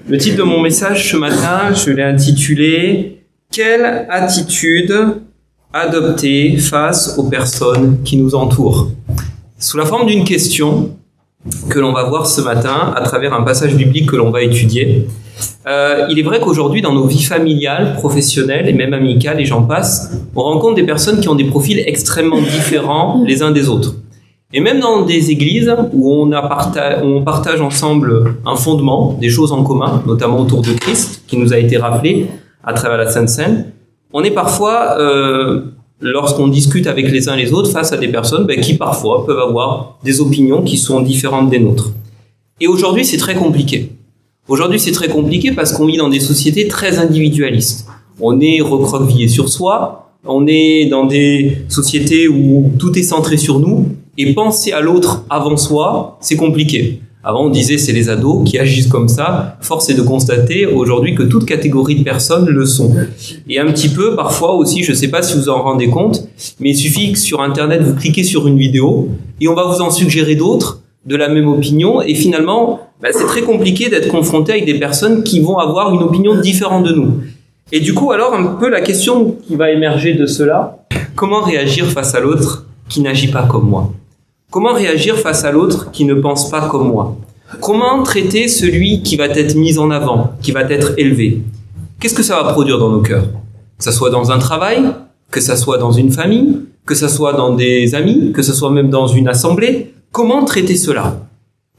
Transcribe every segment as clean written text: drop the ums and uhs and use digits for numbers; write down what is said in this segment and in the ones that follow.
Le titre de mon message ce matin, je l'ai intitulé « Quelle attitude adopter face aux personnes qui nous entourent ?» Sous la forme d'une question que l'on va voir ce matin à travers un passage biblique que l'on va étudier. Il est vrai qu'aujourd'hui, dans nos vies familiales, professionnelles et même amicales, et j'en passe, on rencontre des personnes qui ont des profils extrêmement différents les uns des autres. Et même dans des églises où on partage ensemble un fondement, des choses en commun, notamment autour de Christ, qui nous a été rappelé à travers la Sainte Seine, on est parfois, lorsqu'on discute avec les uns les autres, face à des personnes qui parfois peuvent avoir des opinions qui sont différentes des nôtres. Et aujourd'hui, c'est très compliqué. Aujourd'hui, c'est très compliqué parce qu'on vit dans des sociétés très individualistes. On est recroquevillé sur soi, on est dans des sociétés où tout est centré sur nous, et penser à l'autre avant soi, c'est compliqué. Avant, on disait c'est les ados qui agissent comme ça. Force est de constater aujourd'hui que toute catégorie de personnes le sont. Et un petit peu, parfois aussi, je ne sais pas si vous en rendez compte, mais il suffit que sur Internet, vous cliquez sur une vidéo et on va vous en suggérer d'autres de la même opinion. Et finalement, c'est très compliqué d'être confronté avec des personnes qui vont avoir une opinion différente de nous. Et du coup, alors, un peu la question qui va émerger de cela, comment réagir face à l'autre qui n'agit pas comme moi ? Comment réagir face à l'autre qui ne pense pas comme moi ? Comment traiter celui qui va être mis en avant, qui va être élevé ? Qu'est-ce que ça va produire dans nos cœurs ? Que ça soit dans un travail, que ça soit dans une famille, que ça soit dans des amis, que ça soit même dans une assemblée. Comment traiter cela ?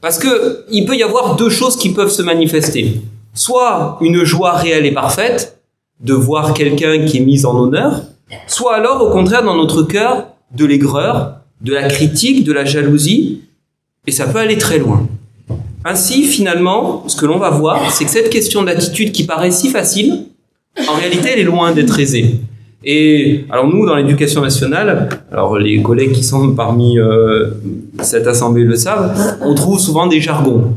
Parce que il peut y avoir deux choses qui peuvent se manifester. Soit une joie réelle et parfaite de voir quelqu'un qui est mis en honneur, soit alors au contraire dans notre cœur de l'aigreur, de la critique, de la jalousie, et ça peut aller très loin. Ainsi, finalement, ce que l'on va voir, c'est que cette question d'attitude qui paraît si facile, en réalité, elle est loin d'être aisée. Et alors nous, dans l'éducation nationale, alors les collègues qui sont parmi cette assemblée le savent, on trouve souvent des jargons.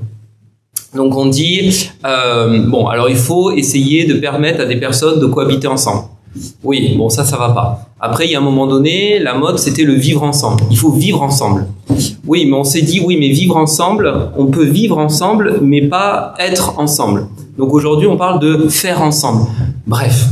Donc on dit, alors il faut essayer de permettre à des personnes de cohabiter ensemble. Oui, ça va pas. Après, il y a un moment donné, la mode, c'était le vivre ensemble. Il faut vivre ensemble. Oui, mais on s'est dit, mais vivre ensemble, on peut vivre ensemble, mais pas être ensemble. Donc aujourd'hui, on parle de faire ensemble. Bref,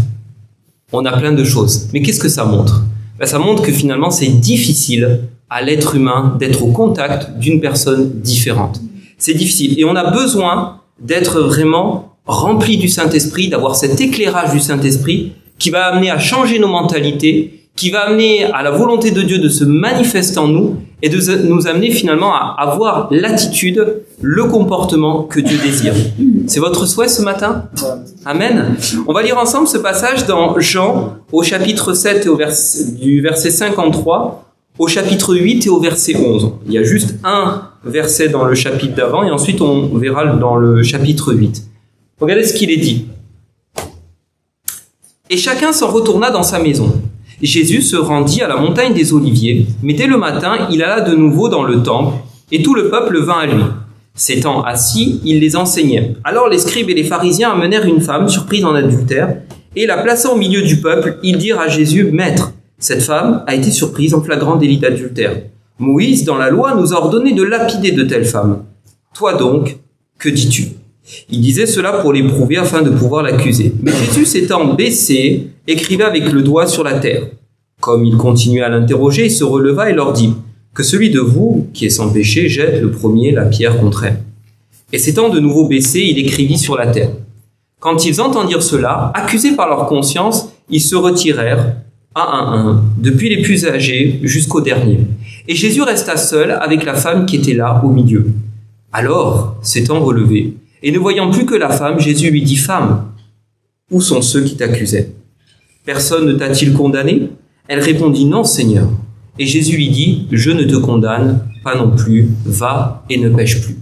on a plein de choses. Mais qu'est-ce que ça montre ? Ça montre que finalement, c'est difficile à l'être humain d'être au contact d'une personne différente. C'est difficile. Et on a besoin d'être vraiment rempli du Saint-Esprit, d'avoir cet éclairage du Saint-Esprit qui va amener à changer nos mentalités, qui va amener à la volonté de Dieu de se manifester en nous et de nous amener finalement à avoir l'attitude, le comportement que Dieu désire. C'est votre souhait ce matin ? Amen. On va lire ensemble ce passage dans Jean au chapitre 7 et du verset 53 au chapitre 8 et au verset 11. Il y a juste un verset dans le chapitre d'avant et ensuite on verra dans le chapitre 8. Regardez ce qu'il est dit. Et chacun s'en retourna dans sa maison. Jésus se rendit à la montagne des Oliviers, mais dès le matin, il alla de nouveau dans le temple, et tout le peuple vint à lui. S'étant assis, il les enseignait. Alors les scribes et les pharisiens amenèrent une femme surprise en adultère, et la plaçant au milieu du peuple, ils dirent à Jésus, « Maître, cette femme a été surprise en flagrant délit d'adultère. Moïse, dans la loi, nous a ordonné de lapider de telles femmes. Toi donc, que dis-tu » Il disait cela pour l'éprouver afin de pouvoir l'accuser. Mais Jésus s'étant baissé, écrivait avec le doigt sur la terre. Comme il continuait à l'interroger, il se releva et leur dit « Que celui de vous, qui est sans péché, jette le premier la pierre contre elle. » Et s'étant de nouveau baissé, il écrivit sur la terre. Quand ils entendirent cela, accusés par leur conscience, ils se retirèrent, un à un, depuis les plus âgés jusqu'au dernier. Et Jésus resta seul avec la femme qui était là au milieu. Alors, s'étant relevé, et ne voyant plus que la femme, Jésus lui dit « Femme, où sont ceux qui t'accusaient ? Personne ne t'a-t-il condamné ?» Elle répondit « Non, Seigneur. » Et Jésus lui dit « Je ne te condamne pas non plus, va et ne pêche plus. »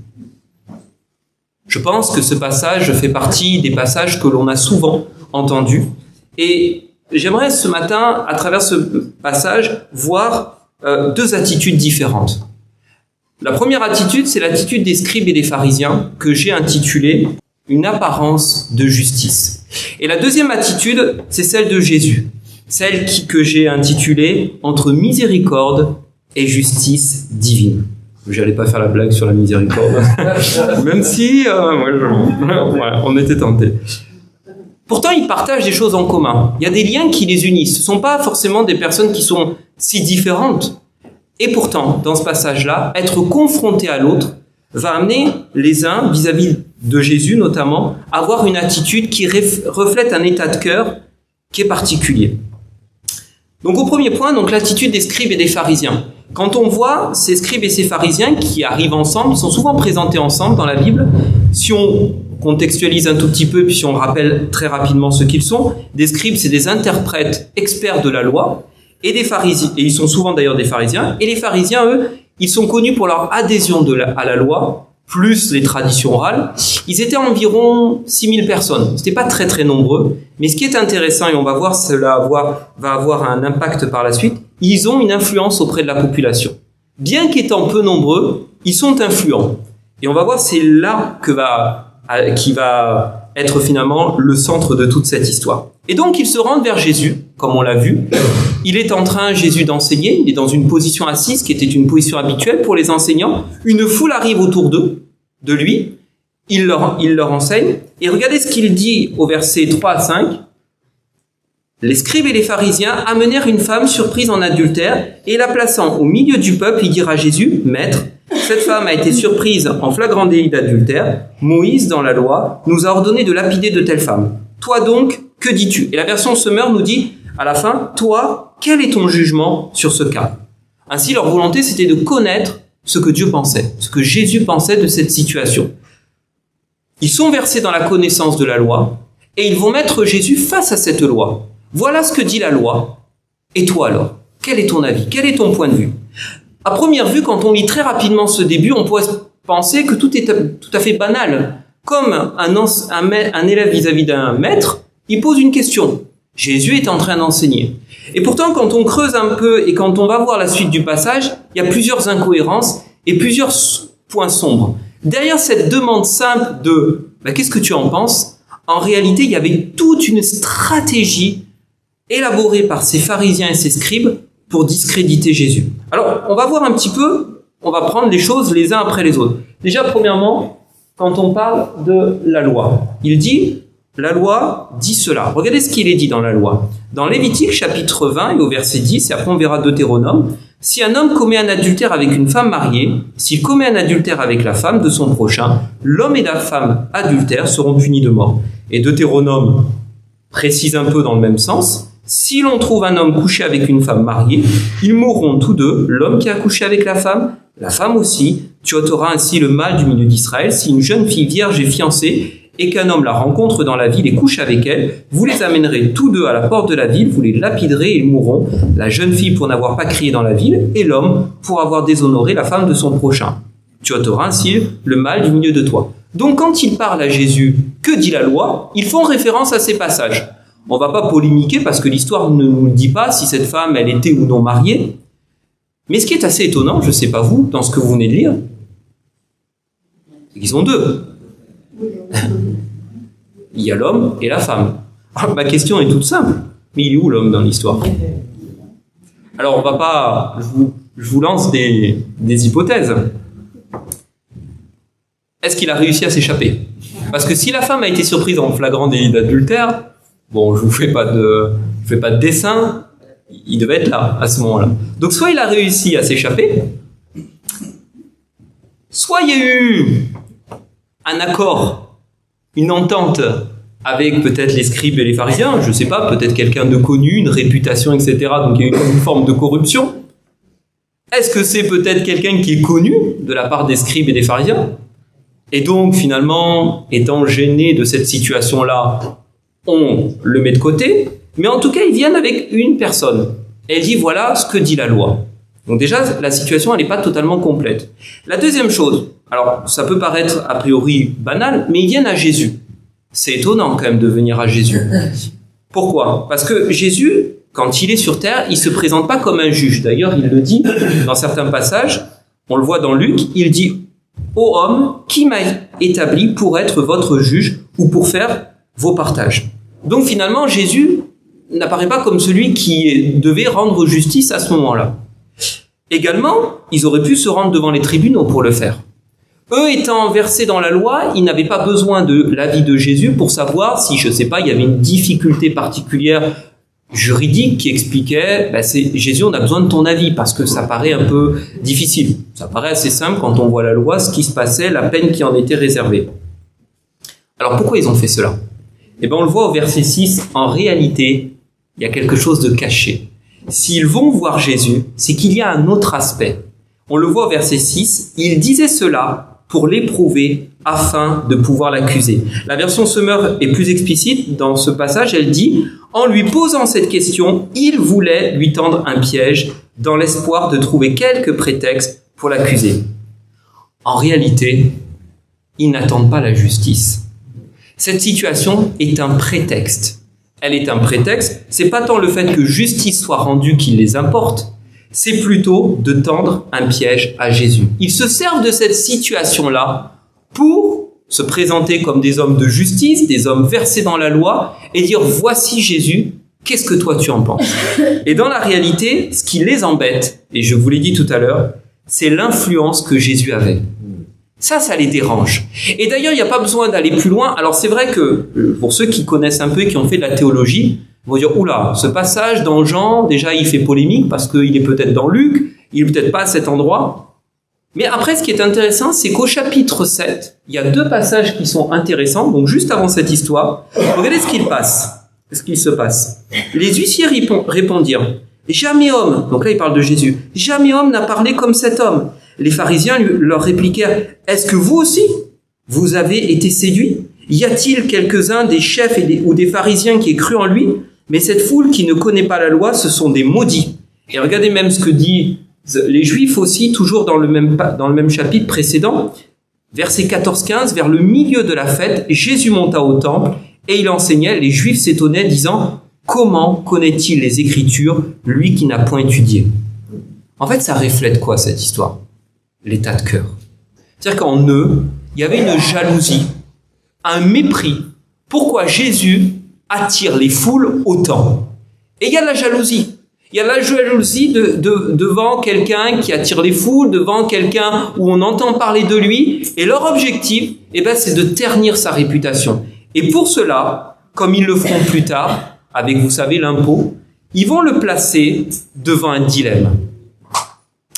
Je pense que ce passage fait partie des passages que l'on a souvent entendus. Et j'aimerais ce matin, à travers ce passage, voir deux attitudes différentes. La première attitude, c'est l'attitude des scribes et des pharisiens que j'ai intitulée « Une apparence de justice ». Et la deuxième attitude, c'est celle de Jésus, celle que j'ai intitulée « Entre miséricorde et justice divine ». J'allais pas faire la blague sur la miséricorde, même si on était tentés. Pourtant, ils partagent des choses en commun. Il y a des liens qui les unissent. Ce ne sont pas forcément des personnes qui sont si différentes. Et pourtant, dans ce passage-là, être confronté à l'autre va amener les uns, vis-à-vis de Jésus notamment, à avoir une attitude qui reflète un état de cœur qui est particulier. Donc au premier point, donc l'attitude des scribes et des pharisiens. Quand on voit ces scribes et ces pharisiens qui arrivent ensemble, ils sont souvent présentés ensemble dans la Bible. Si on contextualise un tout petit peu, puis si on rappelle très rapidement ce qu'ils sont, des scribes, c'est des interprètes experts de la loi, et des pharisiens, et ils sont souvent d'ailleurs des pharisiens, et les pharisiens, eux, ils sont connus pour leur adhésion à la loi, plus les traditions orales. Ils étaient environ 6000 personnes. C'était pas très très nombreux, mais ce qui est intéressant, et on va voir, cela va avoir un impact par la suite, ils ont une influence auprès de la population. Bien qu'étant peu nombreux, ils sont influents. Et on va voir, c'est là qui va être finalement le centre de toute cette histoire. Et donc, ils se rendent vers Jésus, comme on l'a vu. Il est en train, Jésus, d'enseigner. Il est dans une position assise, qui était une position habituelle pour les enseignants. Une foule arrive autour de lui. Il leur enseigne. Et regardez ce qu'il dit au verset 3 à 5. Les scribes et les pharisiens amenèrent une femme surprise en adultère et la plaçant au milieu du peuple, ils dirent à Jésus, « Maître, cette femme a été surprise en flagrant délit d'adultère. Moïse, dans la loi, nous a ordonné de lapider de telle femme. Toi donc, que dis-tu » Et la version Semeur nous dit, à la fin, « Toi, quel est ton jugement sur ce cas ?» Ainsi, leur volonté, c'était de connaître ce que Dieu pensait, ce que Jésus pensait de cette situation. Ils sont versés dans la connaissance de la loi et ils vont mettre Jésus face à cette loi. Voilà ce que dit la loi. Et toi alors, quel est ton avis? Quel est ton point de vue? À première vue, quand on lit très rapidement ce début, on pourrait penser que tout est tout à fait banal. Comme un élève vis-à-vis d'un maître, il pose une question. Jésus est en train d'enseigner. Et pourtant, quand on creuse un peu et quand on va voir la suite du passage, il y a plusieurs incohérences et plusieurs points sombres. Derrière cette demande simple de « qu'est-ce que tu en penses ?» En réalité, il y avait toute une stratégie élaborée par ces pharisiens et ces scribes pour discréditer Jésus. Alors, on va voir un petit peu, on va prendre les choses les uns après les autres. Déjà, premièrement, quand on parle de la loi, il dit, la loi dit cela. Regardez ce qu'il est dit dans la loi. Dans Lévitique, chapitre 20 et au verset 10, et après on verra Deutéronome, si un homme commet un adultère avec une femme mariée, s'il commet un adultère avec la femme de son prochain, l'homme et la femme adultères seront punis de mort. Et Deutéronome précise un peu dans le même sens. Si l'on trouve un homme couché avec une femme mariée, ils mourront tous deux, l'homme qui a couché avec la femme aussi. Tu ôteras ainsi le mal du milieu d'Israël. Si une jeune fille vierge est fiancée et qu'un homme la rencontre dans la ville et couche avec elle, vous les amènerez tous deux à la porte de la ville, vous les lapiderez et ils mourront. La jeune fille pour n'avoir pas crié dans la ville et l'homme pour avoir déshonoré la femme de son prochain. Tu ôteras ainsi le mal du milieu de toi. Donc quand il parle à Jésus, que dit la loi? Ils font référence à ces passages. On ne va pas polémiquer parce que l'histoire ne nous dit pas si cette femme, elle était ou non mariée. Mais ce qui est assez étonnant, je ne sais pas vous, dans ce que vous venez de lire, c'est qu'ils sont deux. Il y a l'homme et la femme. Alors, ma question est toute simple. Mais il est où l'homme dans l'histoire? Alors, on va pas... Je vous lance des hypothèses. Est-ce qu'il a réussi à s'échapper? Parce que si la femme a été surprise en flagrant délit d'adultère, bon, je vous fais pas de dessin, il devait être là, à ce moment-là. Donc, soit il a réussi à s'échapper, soit il y a eu un accord, une entente avec peut-être les scribes et les pharisiens, je sais pas, peut-être quelqu'un de connu, une réputation, etc. Donc, il y a eu une forme de corruption. Est-ce que c'est peut-être quelqu'un qui est connu de la part des scribes et des pharisiens? Et donc, finalement, étant gêné de cette situation-là, on le met de côté, mais en tout cas, ils viennent avec une personne. Elle dit, voilà ce que dit la loi. Donc déjà, la situation, elle n'est pas totalement complète. La deuxième chose, alors ça peut paraître a priori banal, mais ils viennent à Jésus. C'est étonnant quand même de venir à Jésus. Pourquoi? Parce que Jésus, quand il est sur terre, il ne se présente pas comme un juge. D'ailleurs, il le dit dans certains passages, on le voit dans Luc, il dit « Ô homme, qui m'a établi pour être votre juge ou pour faire vos partages ?» Donc finalement, Jésus n'apparaît pas comme celui qui devait rendre justice à ce moment-là. Également, ils auraient pu se rendre devant les tribunaux pour le faire. Eux étant versés dans la loi, ils n'avaient pas besoin de l'avis de Jésus pour savoir si, je ne sais pas, il y avait une difficulté particulière juridique qui expliquait, Jésus, on a besoin de ton avis parce que ça paraît un peu difficile. Ça paraît assez simple quand on voit la loi, ce qui se passait, la peine qui en était réservée. Alors pourquoi ils ont fait cela ? Eh bien, on le voit au verset 6, en réalité, il y a quelque chose de caché. S'ils vont voir Jésus, c'est qu'il y a un autre aspect. On le voit au verset 6, il disait cela pour l'éprouver afin de pouvoir l'accuser. La version Semeur est plus explicite dans ce passage, elle dit « En lui posant cette question, il voulait lui tendre un piège dans l'espoir de trouver quelques prétextes pour l'accuser. » En réalité, ils n'attendent pas la justice. Cette situation est un prétexte. Elle est un prétexte, c'est pas tant le fait que justice soit rendue qui les importe, c'est plutôt de tendre un piège à Jésus. Ils se servent de cette situation-là pour se présenter comme des hommes de justice, des hommes versés dans la loi, et dire « Voici Jésus, qu'est-ce que toi tu en penses ?» Et dans la réalité, ce qui les embête, et je vous l'ai dit tout à l'heure, c'est l'influence que Jésus avait. Ça les dérange. Et d'ailleurs, il n'y a pas besoin d'aller plus loin. Alors c'est vrai que, pour ceux qui connaissent un peu et qui ont fait de la théologie, ils vont dire, oula, ce passage dans Jean, déjà il fait polémique parce qu'il est peut-être dans Luc, il est peut-être pas à cet endroit. Mais après, ce qui est intéressant, c'est qu'au chapitre 7, il y a 2 passages qui sont intéressants. Donc juste avant cette histoire, regardez ce qu'il se passe. Les huissiers répondirent, jamais homme, donc là il parle de Jésus, jamais homme n'a parlé comme cet homme. Les pharisiens leur répliquèrent, est-ce que vous aussi, vous avez été séduits ? Y a-t-il quelques-uns des chefs ou des pharisiens qui aient cru en lui ? Mais cette foule qui ne connaît pas la loi, ce sont des maudits. Et regardez même ce que disent les Juifs aussi, toujours dans le même chapitre précédent, verset 14-15, vers le milieu de la fête, Jésus monta au temple et il enseignait. Les Juifs s'étonnaient, disant, comment connaît-il les Écritures, lui qui n'a point étudié ? En fait, ça reflète quoi cette histoire ? L'état de cœur. C'est-à-dire qu'en eux, il y avait une jalousie, un mépris. Pourquoi Jésus attire les foules autant ? Et il y a la jalousie. Il y a la jalousie devant quelqu'un qui attire les foules, devant quelqu'un où on entend parler de lui. Et leur objectif, c'est de ternir sa réputation. Et pour cela, comme ils le feront plus tard, avec, vous savez, l'impôt, ils vont le placer devant un dilemme.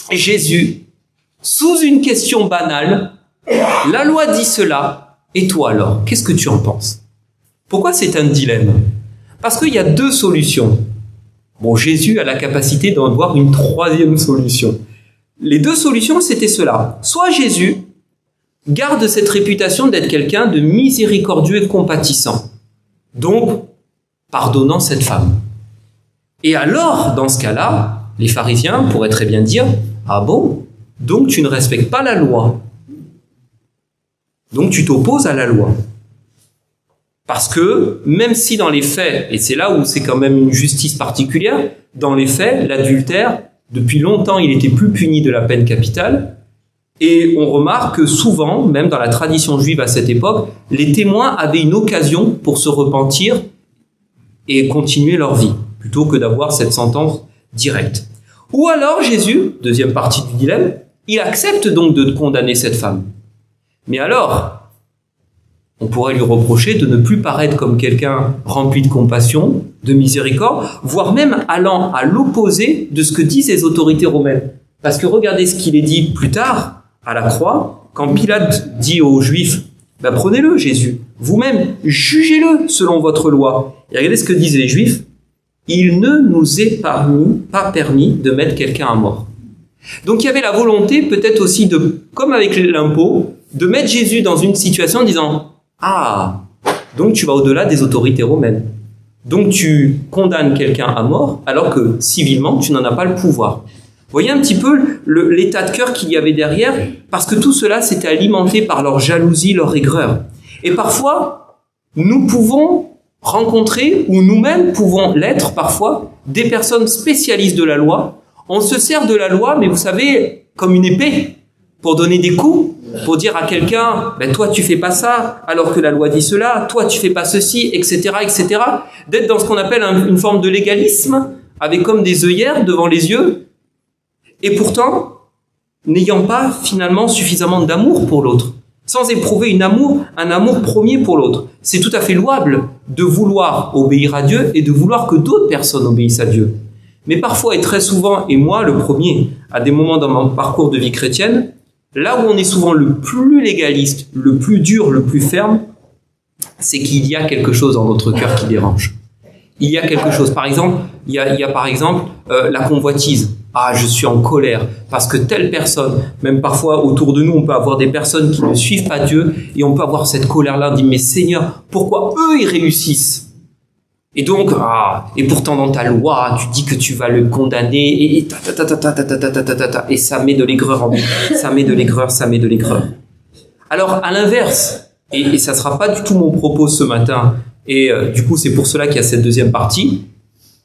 Et Jésus, sous une question banale, la loi dit cela, et toi alors, qu'est-ce que tu en penses ? Pourquoi c'est un dilemme ? Parce qu'il y a 2 solutions. Bon, Jésus a la capacité d'en voir une 3e solution. Les 2 solutions, c'était cela. Soit Jésus garde cette réputation d'être quelqu'un de miséricordieux et compatissant, donc pardonnant cette femme. Et alors, dans ce cas-là, les pharisiens pourraient très bien dire « Ah bon ? Donc tu ne respectes pas la loi. Donc tu t'opposes à la loi. » Parce que même si dans les faits, et c'est là où c'est quand même une justice particulière, dans les faits, l'adultère, depuis longtemps, il était plus puni de la peine capitale. Et on remarque que souvent, même dans la tradition juive à cette époque, les témoins avaient une occasion pour se repentir et continuer leur vie, plutôt que d'avoir cette sentence directe. Ou alors Jésus, 2e partie du dilemme, il accepte donc de condamner cette femme. Mais alors, on pourrait lui reprocher de ne plus paraître comme quelqu'un rempli de compassion, de miséricorde, voire même allant à l'opposé de ce que disent les autorités romaines. Parce que regardez ce qu'il est dit plus tard, à la croix, quand Pilate dit aux Juifs, prenez-le Jésus, vous-même, jugez-le selon votre loi. Et regardez ce que disent les Juifs, il ne nous est pas permis de mettre quelqu'un à mort. Donc il y avait la volonté peut-être aussi de, comme avec l'impôt, de mettre Jésus dans une situation en disant « Ah, donc tu vas au-delà des autorités romaines. Donc tu condamnes quelqu'un à mort alors que civilement tu n'en as pas le pouvoir. » Vous voyez un petit peu l'état de cœur qu'il y avait derrière, parce que tout cela s'était alimenté par leur jalousie, leur aigreur. Et parfois, nous pouvons rencontrer, ou nous-mêmes pouvons l'être parfois, des personnes spécialistes de la loi. On se sert de la loi, mais vous savez, comme une épée, pour donner des coups, pour dire à quelqu'un, toi tu fais pas ça, alors que la loi dit cela, toi tu fais pas ceci, etc., etc. D'être dans ce qu'on appelle une forme de légalisme, avec comme des œillères devant les yeux. Et pourtant, n'ayant pas finalement suffisamment d'amour pour l'autre, sans éprouver un amour premier pour l'autre. C'est tout à fait louable de vouloir obéir à Dieu et de vouloir que d'autres personnes obéissent à Dieu. Mais parfois et très souvent, et moi le premier, à des moments dans mon parcours de vie chrétienne, là où on est souvent le plus légaliste, le plus dur, le plus ferme, c'est qu'il y a quelque chose dans notre cœur qui dérange. Il y a quelque chose. Par exemple, il y a par exemple la convoitise. Ah, je suis en colère parce que telle personne, même parfois autour de nous, on peut avoir des personnes qui ne suivent pas Dieu et on peut avoir cette colère-là, on dit mais Seigneur, pourquoi eux ils réussissent? Et donc, et pourtant dans ta loi, tu dis que tu vas le condamner et ça met de l'aigreur en lui, ça met de l'aigreur. Alors à l'inverse, et ça sera pas du tout mon propos ce matin, et du coup c'est pour cela qu'il y a cette deuxième partie,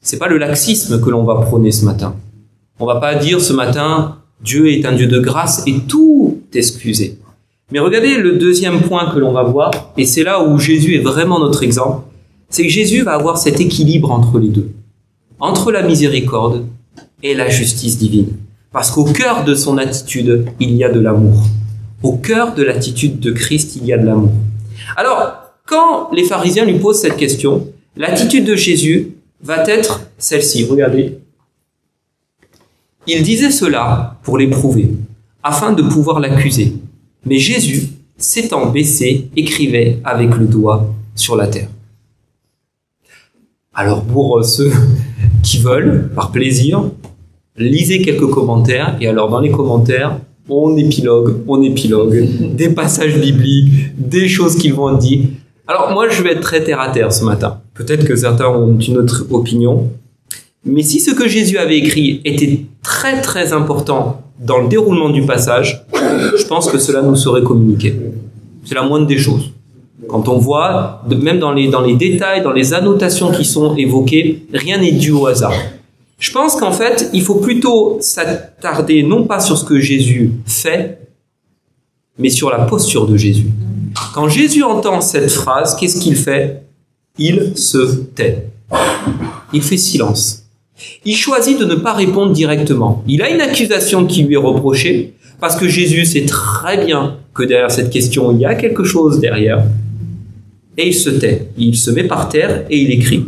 c'est pas le laxisme que l'on va prôner ce matin. On va pas dire ce matin, Dieu est un Dieu de grâce et tout excusé. Mais regardez le deuxième point que l'on va voir, et c'est là où Jésus est vraiment notre exemple, c'est que Jésus va avoir cet équilibre entre les deux, entre la miséricorde et la justice divine. Parce qu'au cœur de son attitude, il y a de l'amour. Au cœur de l'attitude de Christ, il y a de l'amour. Alors, quand les pharisiens lui posent cette question, l'attitude de Jésus va être celle-ci. Regardez. Il disait cela pour l'éprouver, afin de pouvoir l'accuser. Mais Jésus, s'étant baissé, écrivait avec le doigt sur la terre. Alors pour ceux qui veulent, par plaisir, lisez quelques commentaires. Et alors dans les commentaires, on épilogue, des passages bibliques, des choses qu'ils vont dire. Alors moi je vais être très terre à terre ce matin. Peut-être que certains ont une autre opinion. Mais si ce que Jésus avait écrit était très très important dans le déroulement du passage, je pense que cela nous serait communiqué. C'est la moindre des choses. Quand on voit, même dans les détails, dans les annotations qui sont évoquées, rien n'est dû au hasard. Je pense qu'en fait, il faut plutôt s'attarder non pas sur ce que Jésus fait, mais sur la posture de Jésus. Quand Jésus entend cette phrase, qu'est-ce qu'il fait? Il se tait. Il fait silence. Il choisit de ne pas répondre directement. Il a une accusation qui lui est reprochée, parce que Jésus sait très bien que derrière cette question, il y a quelque chose derrière. Et il se tait. Il se met par terre et il écrit.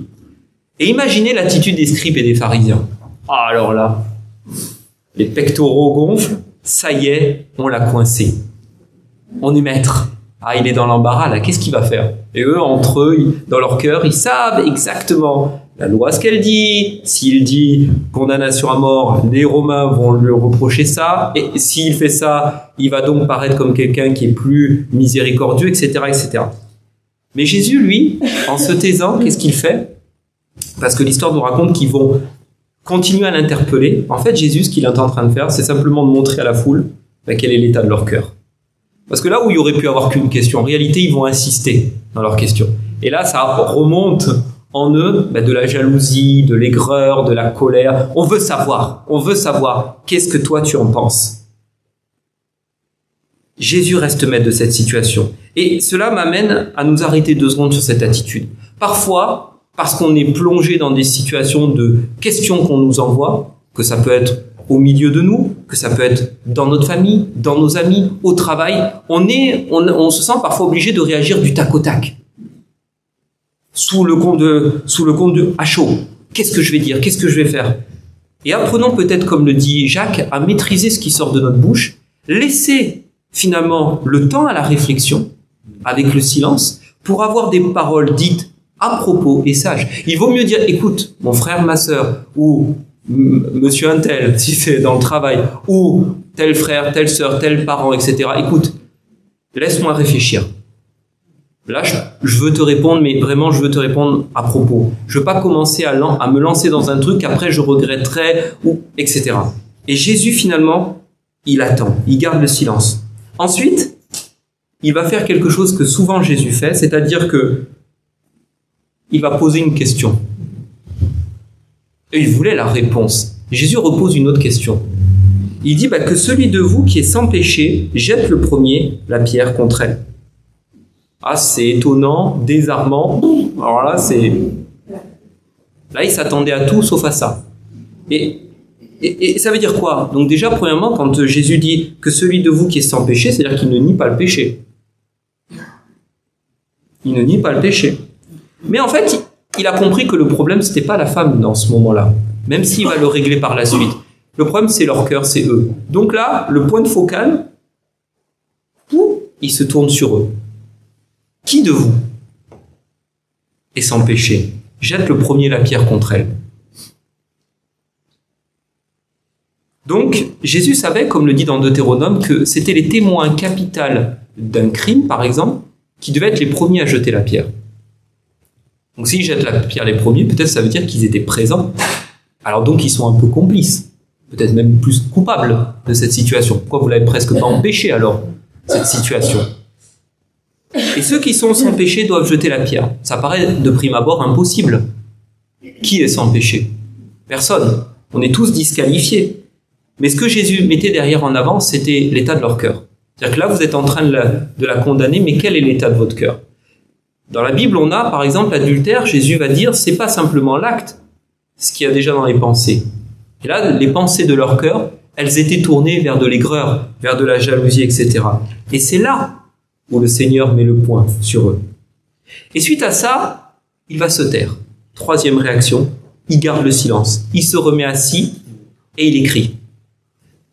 Et imaginez l'attitude des scribes et des pharisiens. Ah, alors là, les pectoraux gonflent, ça y est, on l'a coincé. On est maître. Ah, il est dans l'embarras, là, qu'est-ce qu'il va faire? Et eux, entre eux, dans leur cœur, ils savent exactement la loi, ce qu'elle dit. S'il dit condamnation à mort, les Romains vont lui reprocher ça. Et s'il fait ça, il va donc paraître comme quelqu'un qui est plus miséricordieux, etc., etc. Mais Jésus, lui, en se taisant, qu'est-ce qu'il fait? Parce que l'histoire nous raconte qu'ils vont continuer à l'interpeller. En fait, Jésus, ce qu'il est en train de faire, c'est simplement de montrer à la foule quel est l'état de leur cœur. Parce que là où il y aurait pu avoir qu'une question, en réalité, ils vont insister dans leur question. Et là, ça remonte en eux de la jalousie, de l'aigreur, de la colère. On veut savoir. Qu'est-ce que toi, tu en penses? Jésus reste maître de cette situation. Et cela m'amène à nous arrêter 2 secondes sur cette attitude. Parfois, parce qu'on est plongé dans des situations de questions qu'on nous envoie, que ça peut être au milieu de nous, que ça peut être dans notre famille, dans nos amis, au travail, on se sent parfois obligé de réagir du tac au tac. Sous le compte de à chaud. Qu'est-ce que je vais dire? Qu'est-ce que je vais faire? Et apprenons peut-être, comme le dit Jacques, à maîtriser ce qui sort de notre bouche, laisser finalement le temps à la réflexion, avec le silence, pour avoir des paroles dites à propos et sages. Il vaut mieux dire, écoute, mon frère, ma sœur, ou monsieur un tel, si c'est dans le travail, ou tel frère, telle sœur, tel parent, etc. Écoute, laisse-moi réfléchir. Là, je veux te répondre, mais vraiment, je veux te répondre à propos. Je veux pas commencer à me lancer dans un truc, après je regretterai, ou etc. Et Jésus, finalement, il attend, il garde le silence. Ensuite, il va faire quelque chose que souvent Jésus fait, c'est-à-dire que il va poser une question. Et il voulait la réponse. Jésus repose une autre question. Il dit que celui de vous qui est sans péché jette le premier la pierre contre elle. Ah, c'est étonnant, désarmant. Alors là, il s'attendait à tout sauf à ça. Et Et ça veut dire quoi? Donc déjà, premièrement, quand Jésus dit que celui de vous qui est sans péché, c'est-à-dire qu'il ne nie pas le péché. Il ne nie pas le péché. Mais en fait, il a compris que le problème, c'était pas la femme dans ce moment-là, même s'il va le régler par la suite. Le problème, c'est leur cœur, c'est eux. Donc là, le point de focal, il se tourne sur eux. Qui de vous est sans péché? Jette le premier la pierre contre elle. Donc, Jésus savait, comme le dit dans Deutéronome, que c'était les témoins capitaux d'un crime, par exemple, qui devaient être les premiers à jeter la pierre. Donc, s'ils jettent la pierre les premiers, peut-être ça veut dire qu'ils étaient présents. Alors donc, ils sont un peu complices, peut-être même plus coupables de cette situation. Pourquoi vous l'avez presque pas empêché alors, cette situation? Et ceux qui sont sans péché doivent jeter la pierre. Ça paraît de prime abord impossible. Qui est sans péché? Personne. On est tous disqualifiés. Mais ce que Jésus mettait derrière en avant, c'était l'état de leur cœur. C'est-à-dire que là, vous êtes en train de la condamner, mais quel est l'état de votre cœur? Dans la Bible, on a, par exemple, l'adultère. Jésus va dire, c'est pas simplement l'acte, ce qu'il y a déjà dans les pensées. Et là, les pensées de leur cœur, elles étaient tournées vers de l'aigreur, vers de la jalousie, etc. Et c'est là où le Seigneur met le point sur eux. Et suite à ça, il va se taire. Troisième réaction, il garde le silence. Il se remet assis et il écrit,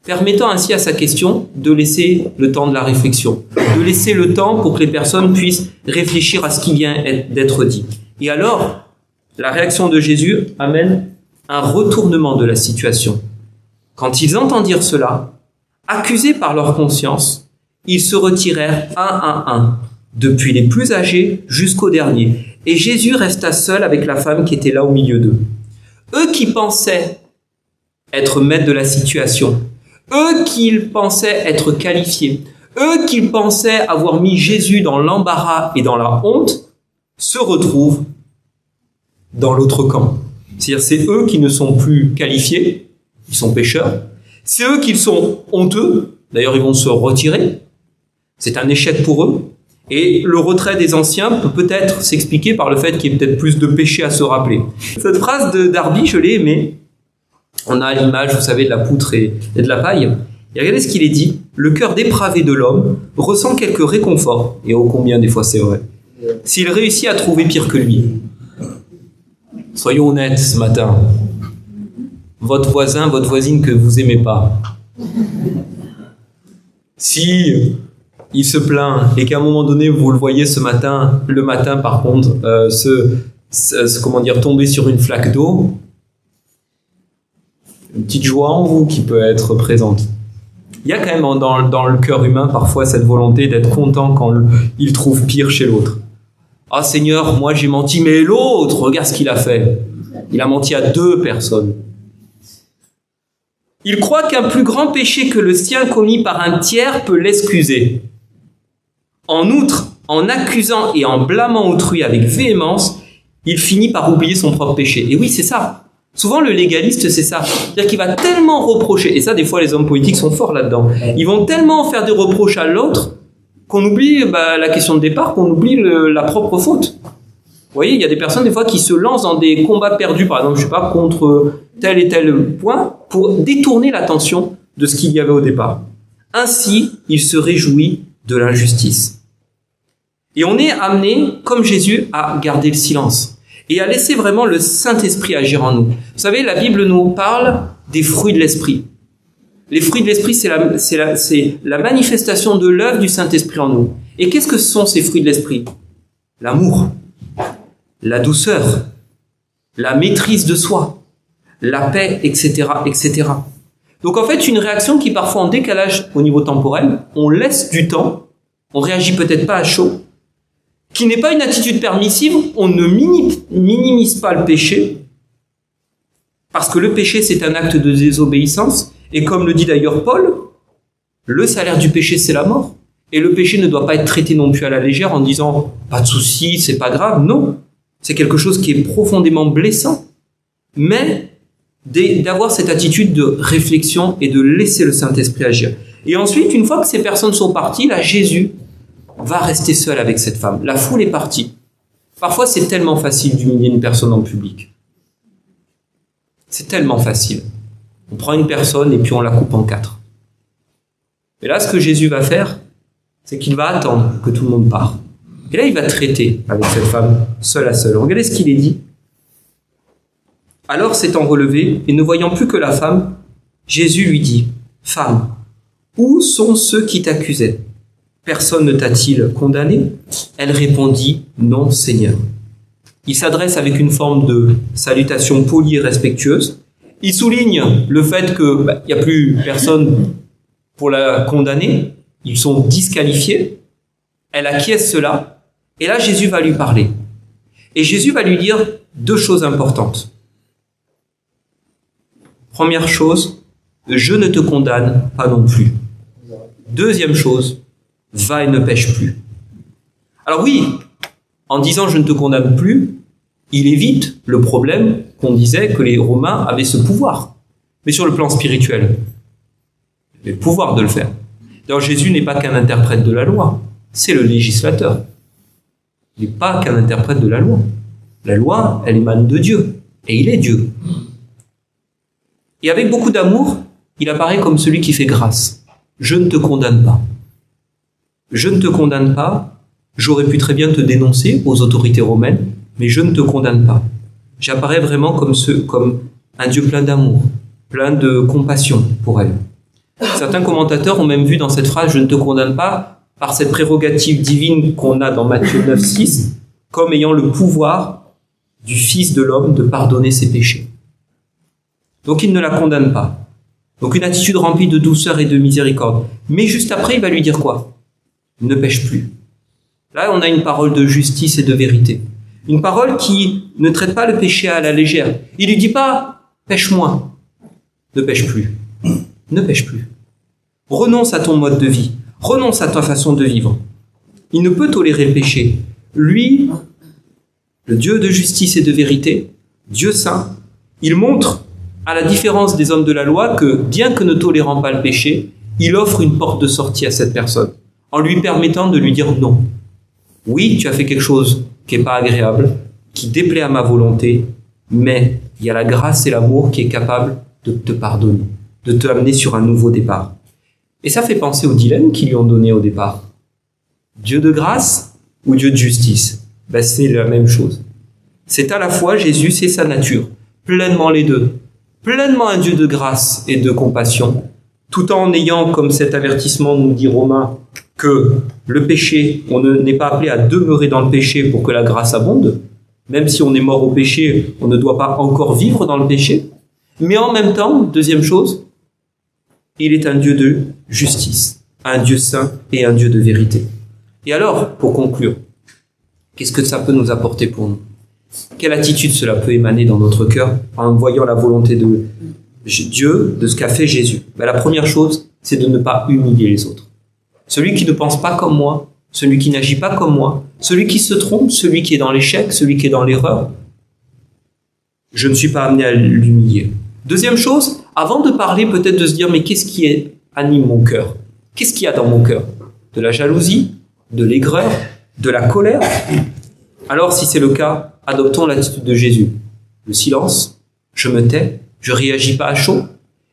permettant ainsi à sa question de laisser le temps de la réflexion, de laisser le temps pour que les personnes puissent réfléchir à ce qui vient d'être dit. Et alors, la réaction de Jésus amène un retournement de la situation. Quand ils entendirent cela, accusés par leur conscience, ils se retirèrent un à un, depuis les plus âgés jusqu'au dernier. Et Jésus resta seul avec la femme qui était là au milieu d'eux. Eux qui pensaient être maîtres de la situation, eux qui pensaient être qualifiés, eux qui pensaient avoir mis Jésus dans l'embarras et dans la honte, se retrouvent dans l'autre camp. C'est-à-dire, c'est eux qui ne sont plus qualifiés, ils sont pécheurs. C'est eux qui sont honteux, d'ailleurs ils vont se retirer. C'est un échec pour eux. Et le retrait des anciens peut peut-être s'expliquer par le fait qu'il y ait peut-être plus de péchés à se rappeler. Cette phrase de Darby, je l'ai aimée. On a l'image, vous savez, de la poutre et de la paille. Et regardez ce qu'il est dit. Le cœur dépravé de l'homme ressent quelques réconforts, et ô combien des fois c'est vrai, s'il réussit à trouver pire que lui. Soyons honnêtes ce matin. Votre voisin, votre voisine que vous aimez pas. Si il se plaint et qu'à un moment donné vous le voyez le matin par contre, tomber sur une flaque d'eau, une petite joie en vous qui peut être présente. Il y a quand même dans le cœur humain parfois cette volonté d'être content quand il trouve pire chez l'autre. Ah Seigneur, moi j'ai menti, mais l'autre, regarde ce qu'il a fait. Il a menti à 2 personnes. Il croit qu'un plus grand péché que le sien commis par un tiers peut l'excuser. En outre, en accusant et en blâmant autrui avec véhémence, il finit par oublier son propre péché. Et oui, c'est ça. Souvent, le légaliste, c'est ça. C'est-à-dire qu'il va tellement reprocher, et ça, des fois, les hommes politiques sont forts là-dedans. Ils vont tellement faire des reproches à l'autre qu'on oublie la question de départ, qu'on oublie la propre faute. Vous voyez, il y a des personnes, des fois, qui se lancent dans des combats perdus, par exemple, je sais pas, contre tel et tel point, pour détourner l'attention de ce qu'il y avait au départ. Ainsi, il se réjouit de l'injustice. Et on est amené, comme Jésus, à garder le silence et à laisser vraiment le Saint-Esprit agir en nous. Vous savez, la Bible nous parle des fruits de l'Esprit. Les fruits de l'Esprit, c'est la manifestation de l'œuvre du Saint-Esprit en nous. Et qu'est-ce que sont ces fruits de l'Esprit? L'amour, la douceur, la maîtrise de soi, la paix, etc., etc. Donc en fait, une réaction qui est parfois en décalage au niveau temporel, on laisse du temps, on réagit peut-être pas à chaud, qui n'est pas une attitude permissive, on ne minimise pas le péché, parce que le péché c'est un acte de désobéissance, et comme le dit d'ailleurs Paul, le salaire du péché c'est la mort, et le péché ne doit pas être traité non plus à la légère en disant pas de souci, c'est pas grave, non, c'est quelque chose qui est profondément blessant, mais d'avoir cette attitude de réflexion et de laisser le Saint-Esprit agir. Et ensuite, une fois que ces personnes sont parties, là, Jésus va rester seul avec cette femme. La foule est partie. Parfois, c'est tellement facile d'humilier une personne en public. C'est tellement facile. On prend une personne et puis on la coupe en 4. Et là, ce que Jésus va faire, c'est qu'il va attendre que tout le monde parte. Et là, il va traiter avec cette femme seule à seule. Regardez ce qu'il est dit. Alors, s'étant relevé et ne voyant plus que la femme, Jésus lui dit, « Femme, où sont ceux qui t'accusaient? Personne ne t'a-t-il condamné ?» Elle répondit, « Non, Seigneur. » Il s'adresse avec une forme de salutation polie et respectueuse. Il souligne le fait qu'il n'y a plus personne pour la condamner. Ils sont disqualifiés. Elle acquiesce cela. Et là, Jésus va lui parler. Et Jésus va lui dire 2 choses importantes. Première chose, je ne te condamne pas non plus. Deuxième chose, va et ne pêche plus. Alors oui, en disant je ne te condamne plus, il évite le problème qu'on disait que les Romains avaient ce pouvoir. Mais sur le plan spirituel, il avait le pouvoir de le faire. D'ailleurs, Jésus n'est pas qu'un interprète de la loi, c'est le législateur. Il n'est pas qu'un interprète de la loi. La loi, elle émane de Dieu, et il est Dieu. Et avec beaucoup d'amour, il apparaît comme celui qui fait grâce. Je ne te condamne pas. Je ne te condamne pas. J'aurais pu très bien te dénoncer aux autorités romaines, mais je ne te condamne pas. J'apparais vraiment comme un Dieu plein d'amour, plein de compassion pour elle. Certains commentateurs ont même vu dans cette phrase « je ne te condamne pas » par cette prérogative divine qu'on a dans Matthieu 9, 6, comme ayant le pouvoir du Fils de l'homme de pardonner ses péchés. Donc il ne la condamne pas. Donc une attitude remplie de douceur et de miséricorde. Mais juste après, il va lui dire quoi? Ne pêche plus. Là, on a une parole de justice et de vérité. Une parole qui ne traite pas le péché à la légère. Il lui dit pas « pêche moins ». Ne pêche plus. Ne pêche plus. Renonce à ton mode de vie. Renonce à ta façon de vivre. Il ne peut tolérer le péché. Lui, le Dieu de justice et de vérité, Dieu saint, il montre, à la différence des hommes de la loi, que bien que ne tolérant pas le péché, il offre une porte de sortie à cette personne, en lui permettant de lui dire non. Oui, tu as fait quelque chose qui n'est pas agréable, qui déplaît à ma volonté, mais il y a la grâce et l'amour qui est capable de te pardonner, de te amener sur un nouveau départ. Et ça fait penser au dilemme qu'ils lui ont donné au départ. Dieu de grâce ou Dieu de justice? C'est la même chose. C'est à la fois Jésus, c'est sa nature, pleinement les deux. Pleinement un Dieu de grâce et de compassion, tout en ayant comme cet avertissement, nous dit Romains, que le péché, on n'est pas appelé à demeurer dans le péché pour que la grâce abonde. Même si on est mort au péché, on ne doit pas encore vivre dans le péché. Mais en même temps, deuxième chose, il est un Dieu de justice, un Dieu saint et un Dieu de vérité. Et alors, pour conclure, qu'est-ce que ça peut nous apporter pour nous? Quelle attitude cela peut émaner dans notre cœur en voyant la volonté de Dieu, de ce qu'a fait Jésus? La première chose, c'est de ne pas humilier les autres. Celui qui ne pense pas comme moi, celui qui n'agit pas comme moi, celui qui se trompe, celui qui est dans l'échec, celui qui est dans l'erreur, je ne suis pas amené à l'humilier. Deuxième chose, avant de parler, peut-être de se dire, mais qu'est-ce qui anime mon cœur? Qu'est-ce qu'il y a dans mon cœur? De la jalousie, de l'aigreur, de la colère? Alors, si c'est le cas, adoptons l'attitude de Jésus. Le silence, je me tais, je réagis pas à chaud.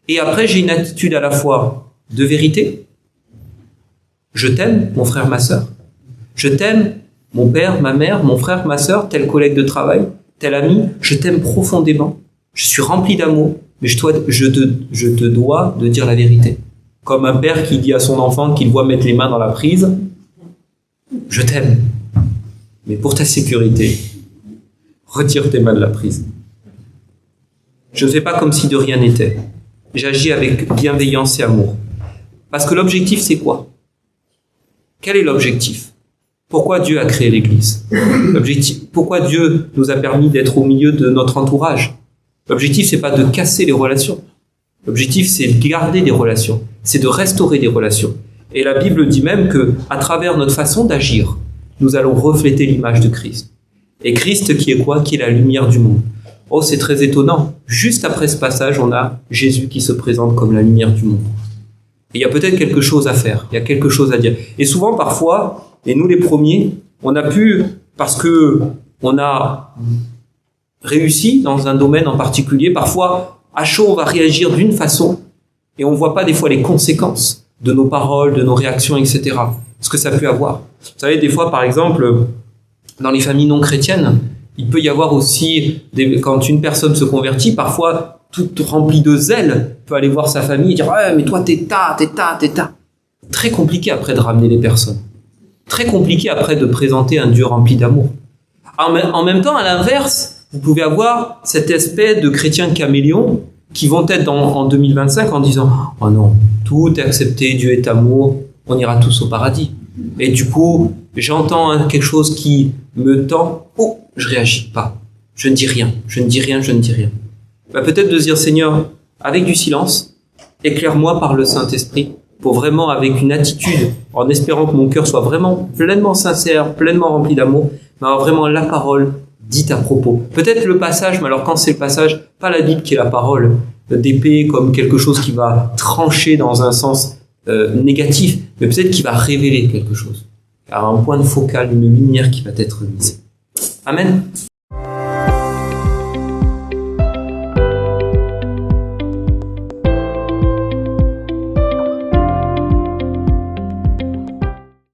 Et après, j'ai une attitude à la fois de vérité. Je t'aime, mon frère, ma sœur. Je t'aime, mon père, ma mère, mon frère, ma sœur, tel collègue de travail, tel ami. Je t'aime profondément. Je suis rempli d'amour, mais je te dois de dire la vérité. Comme un père qui dit à son enfant qu'il voit mettre les mains dans la prise, je t'aime, mais pour ta sécurité, retire tes mains de la prise. Je ne fais pas comme si de rien n'était. J'agis avec bienveillance et amour. Parce que l'objectif, c'est quoi? Quel est l'objectif? Pourquoi Dieu a créé l'Église? Pourquoi Dieu nous a permis d'être au milieu de notre entourage? L'objectif, c'est pas de casser les relations. L'objectif, c'est de garder des relations. C'est de restaurer des relations. Et la Bible dit même que, à travers notre façon d'agir, nous allons refléter l'image de Christ. Et Christ qui est quoi? Qui est la lumière du monde. Oh, c'est très étonnant. Juste après ce passage, on a Jésus qui se présente comme la lumière du monde. Et il y a peut-être quelque chose à faire. Il y a quelque chose à dire. Et souvent, parfois, et nous les premiers, on a pu, parce que on a réussi dans un domaine en particulier, parfois À chaud, on va réagir d'une façon et on ne voit pas des fois les conséquences de nos paroles, de nos réactions, etc. Ce que ça peut avoir. Vous savez, des fois, par exemple, dans les familles non chrétiennes, il peut y avoir aussi, quand une personne se convertit, parfois, toute remplie de zèle, peut aller voir sa famille et dire « Ouais, mais toi, t'es ta. » Très compliqué après de ramener les personnes. Très compliqué après de présenter un Dieu rempli d'amour. En même temps, à l'inverse, vous pouvez avoir cet aspect de chrétiens caméléons qui vont être en 2025 en disant « Oh non, tout est accepté, Dieu est amour, on ira tous au paradis. » Et du coup, j'entends quelque chose qui me tend, oh, je réagis pas, je ne dis rien. Peut-être de se dire, Seigneur, avec du silence, éclaire-moi par le Saint-Esprit, pour vraiment, avec une attitude, en espérant que mon cœur soit vraiment pleinement sincère, pleinement rempli d'amour, mais avoir vraiment la parole dite à propos. Peut-être le passage, mais alors quand c'est le passage, pas la Bible qui est la parole, d'épée comme quelque chose qui va trancher dans un sens négatif, mais peut-être qui va révéler quelque chose. Un point de focal, une lumière qui va être mise. Amen.